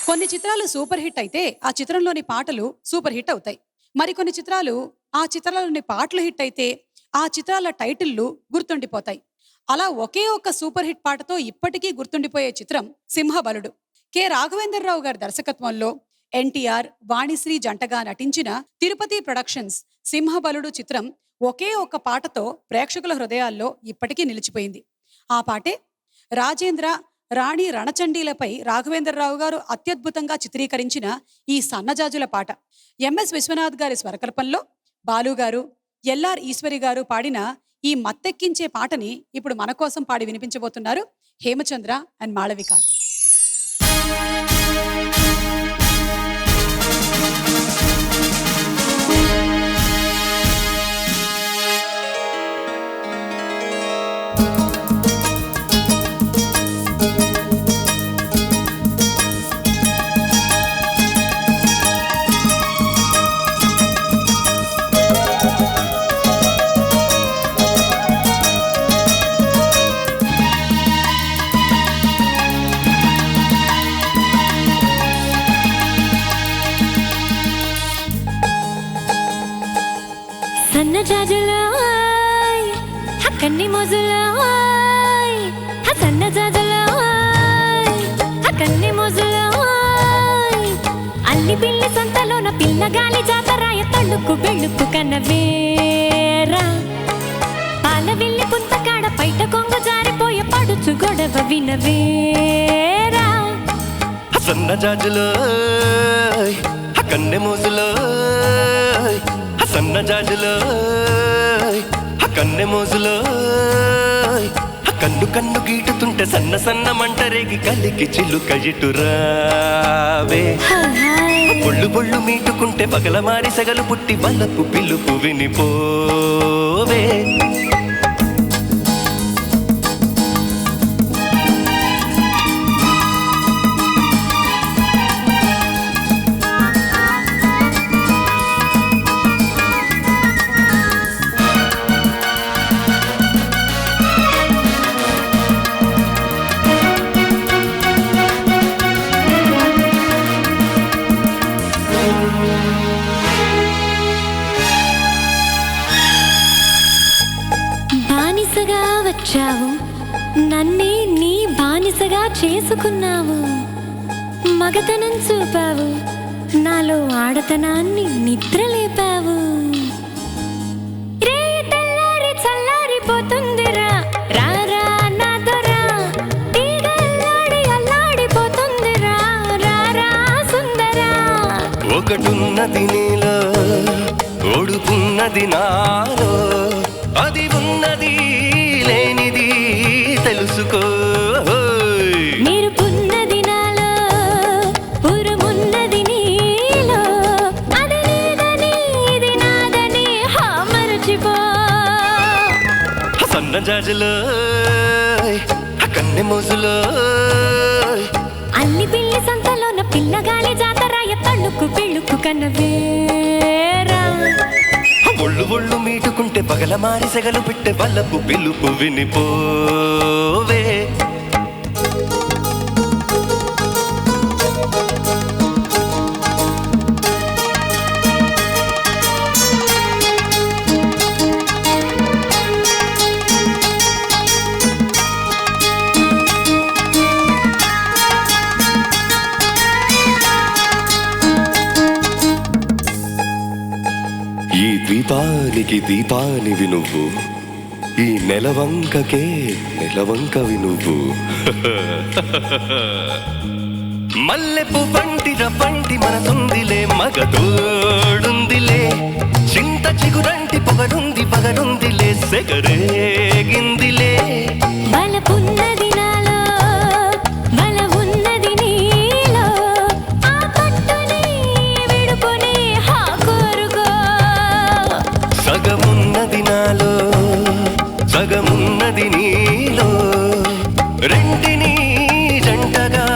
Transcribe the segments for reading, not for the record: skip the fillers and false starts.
కొన్ని చిత్రాలు super hit అయితే ఆ చిత్రంలోని పాటలు సూపర్ హిట్ అవుతాయి. మరికొన్ని చిత్రాలు ఆ చిత్రాలలోని పాటలు హిట్ అయితే ఆ చిత్రాల టైటిల్లు గుర్తుండిపోతాయి. అలా ఒకే ఒక్క సూపర్ హిట్ పాటతో ఇప్పటికీ గుర్తుండిపోయే చిత్రం సింహబలుడు. కె రాఘవేంద్రరావు గారి దర్శకత్వంలో ఎన్టీఆర్, వాణిశ్రీ జంటగా నటించిన తిరుపతి ప్రొడక్షన్స్ సింహబలుడు చిత్రం ఒకే ఒక్క పాటతో ప్రేక్షకుల హృదయాల్లో ఇప్పటికీ నిలిచిపోయింది. ఆ పాటే రాజేంద్ర, రాణి రణచండీలపై రాఘవేంద్రరావు గారు అత్యద్భుతంగా చిత్రీకరించిన ఈ సన్నజాజుల పాట. ఎంఎస్ విశ్వనాథ్ గారి స్వరకల్పంలో బాలుగారు, ఎల్ఆర్ ఈశ్వరి గారు పాడిన ఈ మత్తెక్కించే పాటని ఇప్పుడు మన కోసం పాడి వినిపించబోతున్నారు హేమచంద్ర అండ్ మాళవిక. సన్నజాజులోయ్ హక్కన్ని మోజులోయ్ సన్నజాజులోయ్ హక్కన్ని మోజులోయ్ అల్లి పిల్లి సంతలోన పిల్లగాలి జాతరాయ తళ్ళుకు బెళ్ళుకు కన్నవేరా పాల విల్లి పుంతకాడ పైట కొంగు జారిపోయే పడుచు గొడవ వినవేరా. సన్నజాజులోయ్ హక్కన్ని మోజులోయ్ సన్నజాజులోయ్ కన్నె మోజులోయ్ కన్ను కన్ను గీటుతుంటే సన్న సన్న మంటరేగి కలికి చిలుక ఇటురావే బొళ్ళు బొళ్ళు మీటుకుంటే పగల మారి సగలు పుట్టి వల్లపు పిలుపు వినిపోవే. బానిసగా వచ్చావు, నన్నే నీ బానిసగా చేసుకున్నావు. మగతనం చూపావు, నాలో ఆడతనాన్ని నిద్రలేపావు. రే తెల్లారి చల్లారిపోతుందిరా, రారా నా దొరా. తీగల్లాడి అల్లాడిపోతుందిరా, రారా సుందరా. ఒకటున్నది నీలో, ఓడుకున్నది నాలో, అది ఉన్నది లేనిది తెలుసుకో. మెరుపున్నది నాలో, ఉరుమున్నది నీలో, అది నీదని ఇది నాదని మరచిపో. సన్నజాజులోయ్ కన్నె మోజులోయ్ అల్లి పిల్లి సంతలోన పిల్లగాలి జాతరాయ తళ్ళుకు పెళ్ళుకు కన్నవేరా. ఒళ్ళు ఒళ్ళు మీటుకుంటే పగల మారి సెగలు పెట్టే వల్లపు పిలుపు వినిపోవే. ఈ దీపానికి దీపానివి నువ్వు, ఈ నెలవంకకే నెలవంకవి నువ్వు. మల్లెపు పంటిర పంటి మనసుందిలే, మగతోడుందిలే, చింత చిగురంటి పొగరుంది పగరుందిలే, సెగరేగిందిలే. బలపున్నది నాలో, బల ఉన్నది నీలో, ఆ పట్టుని విడుపుని కోరుకో. సగమున్నది నాలో, సగమున్నది నీలో, రెంటిని జంటగా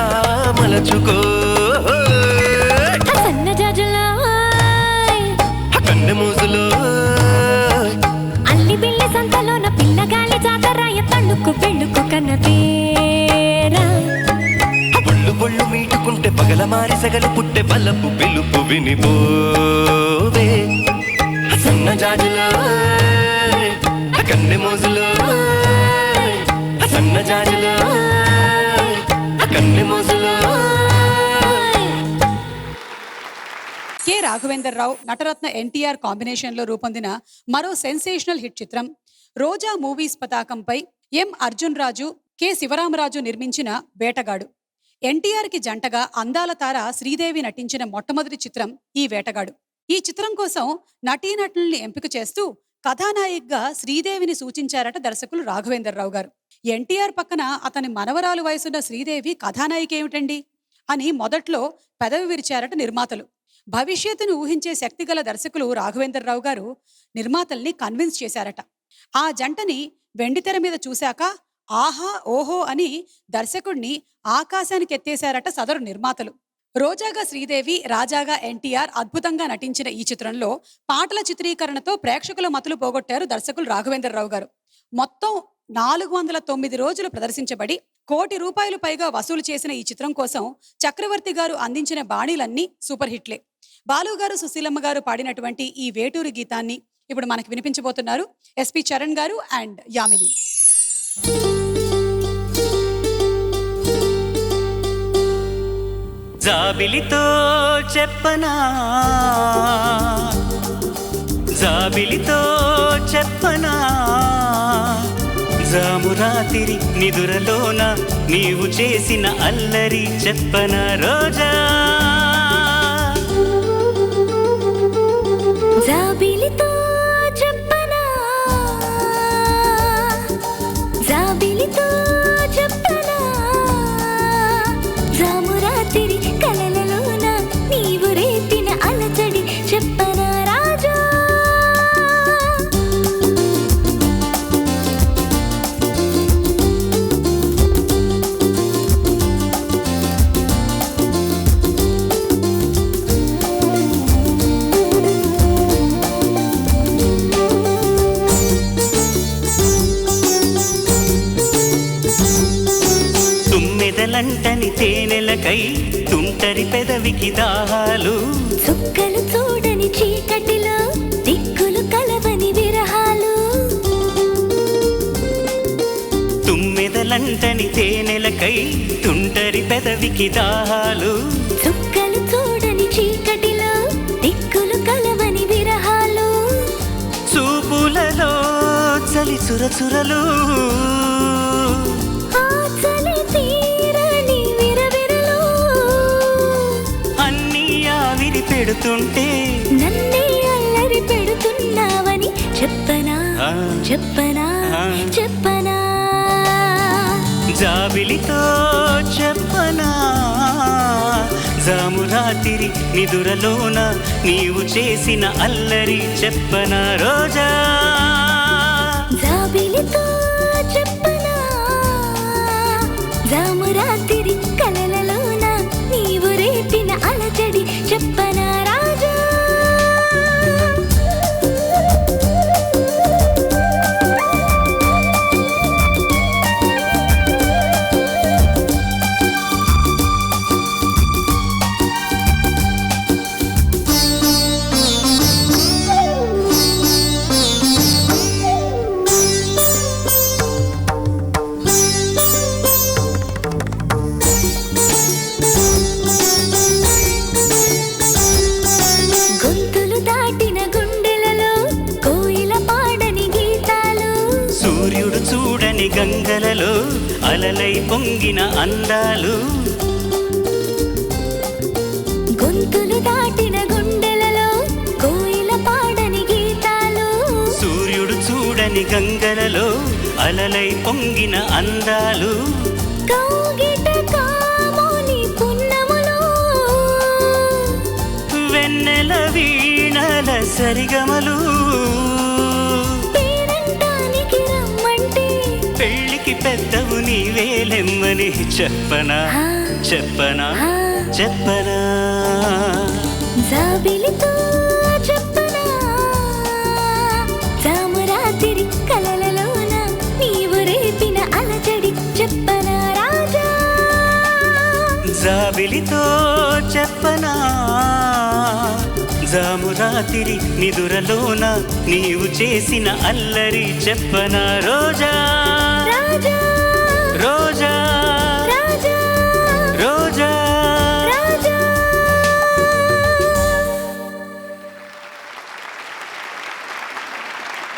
మలచుకో. సన్నజాజులోయ్ కన్నె మోజులోయ్ అల్లి పిల్లి సంతలోన పిల్లగాలి జాతరాయ తళ్ళుకు పెళ్ళుకు కన్నవేరా. ఒళ్ళు ఒళ్ళు మీటుకుంటే పగల మారి సెగలు పుట్టే వల్లపు పిలుపు వినిపోవే సన్న జాజులో కన్నె మోజులో సన్న జాజులో కన్నె మోజులో. కె రాఘవేందర్ రావు నటరత్న ఎన్టీఆర్ కాంబినేషన్ లో రూపొందిన మరో సెన్సేషనల్ హిట్ చిత్రం రోజా మూవీస్ పతాకంపై ఎం అర్జున్ రాజు, కె శివరామరాజు నిర్మించిన వేటగాడు. ఎన్టీఆర్ కి జంటగా అందాల తార శ్రీదేవి నటించిన మొట్టమొదటి చిత్రం ఈ వేటగాడు. ఈ చిత్రం కోసం నటీనటుల్ని ఎంపిక చేస్తూ కథానాయికగా శ్రీదేవిని సూచించారట దర్శకులు రాఘవేందర్ రావు గారు. ఎన్టీఆర్ పక్కన అతని మనవరాలు వయసున్న శ్రీదేవి కథానాయిక ఏమిటండి అని మొదట్లో పెదవి విరిచారట నిర్మాతలు. భవిష్యత్తును ఊహించే శక్తిగల దర్శకులు రాఘవేందర్ రావు గారు నిర్మాతల్ని కన్విన్స్ చేశారట. ఆ జంటని వెండితెర మీద చూశాక ఆహా ఓహో అని దర్శకుడిని ఆకాశానికి ఎత్తేశారట సదరు నిర్మాతలు. రోజాగా శ్రీదేవి, రాజాగా ఎన్టీఆర్ అద్భుతంగా నటించిన ఈ చిత్రంలో పాటల చిత్రీకరణతో ప్రేక్షకుల మతులు పోగొట్టారు దర్శకులు రాఘవేందర్ రావు గారు. మొత్తం 409 రోజులు ప్రదర్శించబడి ₹1 కోటి పైగా వసూలు చేసిన ఈ చిత్రం కోసం చక్రవర్తి గారు అందించిన బాణీలన్నీ సూపర్ హిట్లే. బాలు గారు, సుశీలమ్మ గారు పాడినటువంటి ఈ వేటూరి గీతాన్ని ఇప్పుడు మనకి వినిపించబోతున్నారు ఎస్పి చరణ్ గారు అండ్ యామిని. జాబిలితో చెప్పనా, జాబిలితో చెప్పనా, జామురాతిరి నిదురలోన నీవు చేసిన అల్లరి చెప్పనా రోజా. జాబిలితో చెప్పనా, జాబిలితో చెప్పనా, జామురాతిరి కలలలోన నీవు రేపిన అలజడి చెప్పనా రాజా. తుమ్మెదలంటని తేనెలకై తుంటరి పెదవికి దాహాలు, చుక్కలు చూడని చీకటిలో దిక్కులు కలవని విరహాలు. తుమ్మెదలంటని తేనెలకై తుంటరి పెదవికి దాహాలు, చుక్కలు చూడని చీకటిలో దిక్కులు కలవని విరహాలు. చూపులలో చలి చురచురలు, ఆ చలి తీరని విరవిరలు, అన్నీ ఆవిరి పెడుతుంటే నన్నే అల్లరి పెడుతున్నావని చెప్పనా చెప్పనా చెప్పనా. జాబిలితో చెప్పనా, జామురాతిరి నిదురలోన నీవు చేసిన అల్లరి చెప్పనా రోజా. జాబిలితో చెప్పనా, జామురాతిరి కలలలోన నీవు రేపిన అలజడి చెప్పనా రాజా. గొంతులు దాటిన గుండెలలో కోయిల పాడని గీతాలు, సూర్యుడు చూడని గంగలలో అలలై పొంగిన అందాలు, గొంతులు దాటిన గుండెలలో కోయిల పాడని గీతాలు, సూర్యుడు చూడని గంగలలో అలలై పొంగిన అందాలు, కౌగిట కాముని పున్నములో వెన్నెల వీణల సరిగమలు, పేరంటానికి రమ్మంటే పెళ్ళికి పెద్దవు నీవేలెమ్మని చెప్పనా చెప్పనా చెప్పనా. జాబిలితో చెప్పనా, జామురాతిరి కలలలోన నీవు రేపిన అలజడి చెప్పనా రాజా. జాబిలితో చెప్పనా జాము రాత్రి నిదురలోన నీవు చేసిన అల్లరి చెప్పనా రోజా రాజా